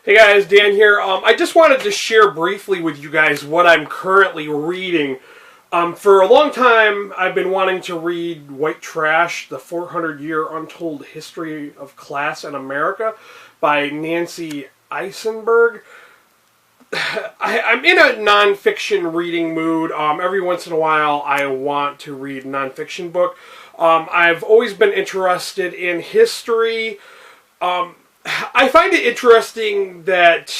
Hey guys, Dan here. I just wanted to share briefly with you guys what I'm currently reading. For a long time, I've been wanting to read White Trash, The 400-Year Untold History of Class in America by Nancy Eisenberg. I'm in a nonfiction reading mood. Every once in a while, I want to read a nonfiction book. I've always been interested in history. I find it interesting that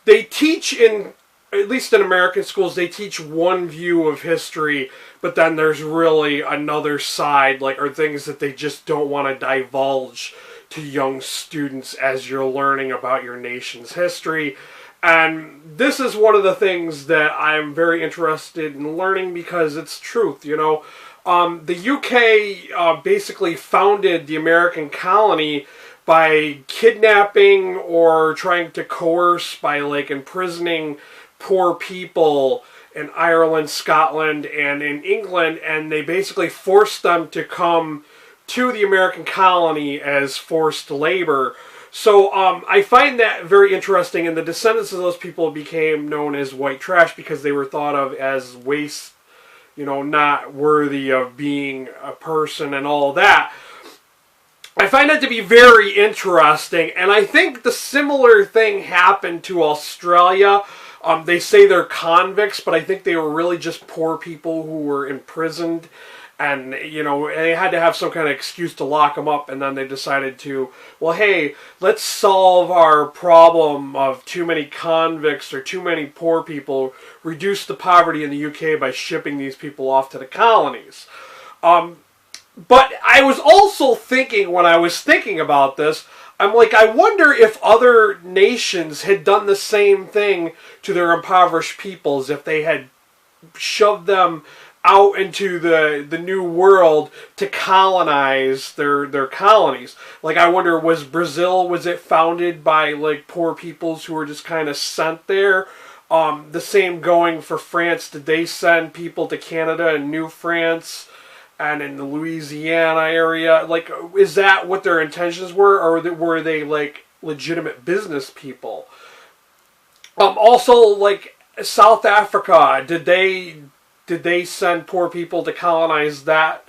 they teach at least in American schools, they teach one view of history, but then there's really another side, or things that they just don't want to divulge to young students as you're learning about your nation's history. And this is one of the things that I'm very interested in learning because it's truth, you know. The UK basically founded the American colony by kidnapping or trying to coerce by imprisoning poor people in Ireland, Scotland, and in England, and they basically forced them to come to the American colony as forced labor. So I find that very interesting, and the descendants of those people became known as white trash because they were thought of as waste, you know, not worthy of being a person and all that. I find that to be very interesting, and I think the similar thing happened to Australia. They say they're convicts, but I think they were really just poor people who were imprisoned, and, you know, they had to have some kind of excuse to lock them up, and then they decided to, well, hey, let's solve our problem of too many convicts or too many poor people, reduce the poverty in the UK by shipping these people off to the colonies. But I was also thinking, when I was thinking about this, I'm like, I wonder if other nations had done the same thing to their impoverished peoples, if they had shoved them out into the new world to colonize their colonies. I wonder, was Brazil, was it founded by, poor peoples who were just kind of sent there? The same going for France. Did they send people to Canada and New France and in the Louisiana area? Is that what their intentions were, or were they legitimate business people? Also, South Africa, did they send poor people to colonize that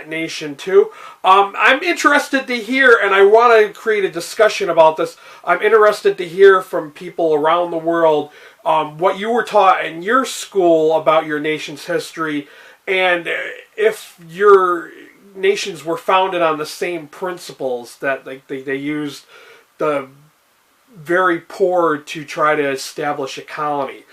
nation too? I'm interested to hear, and I want to create a discussion about this. I'm interested to hear from people around the world what you were taught in your school about your nation's history, and if your nations were founded on the same principles that they used the very poor to try to establish a colony.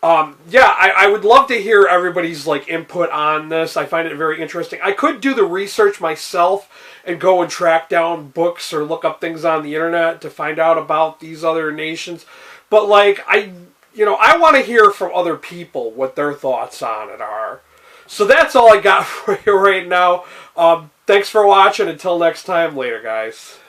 Yeah, I would love to hear everybody's input on this. I find it very interesting. I could do the research myself and go and track down books or look up things on the internet to find out about these other nations. But I want to hear from other people what their thoughts on it are. So that's all I got for you right now. Thanks for watching. Until next time, later, guys.